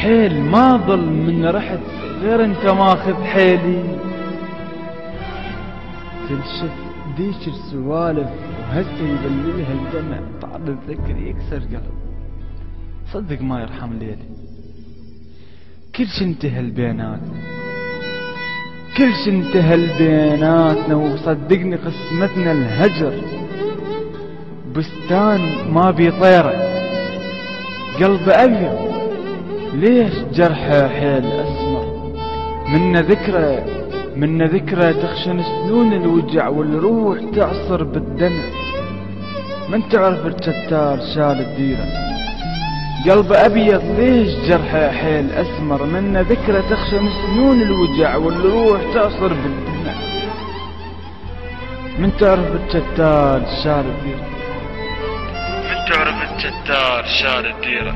حيل ما ظل من رحت غير انت ماخذ حيلي. تنشف ديش السوالف وهسه يبللها الدمع، طعم الذكر يكسر قلب، صدق ما يرحم ليلي. كل شي انتهى البيناتنا، كل شي انتهى البيناتنا، وصدقني قسمتنا الهجر. بستان ما بي طيرة قلب أبيض، ليش جرحه حيل أسمر؟ منا ذكرى تخشن سنون الوجع والروح تعصر بالدمع. من تعرف الشتار شال الديرة قلب أبيض، ليش جرحه حيل أسمر؟ منا ذكرى تخشن سنون الوجع والروح تعصر بالدمع. من تعرف الشتار شال الديرة، من تعرف الشتار شال الديرة.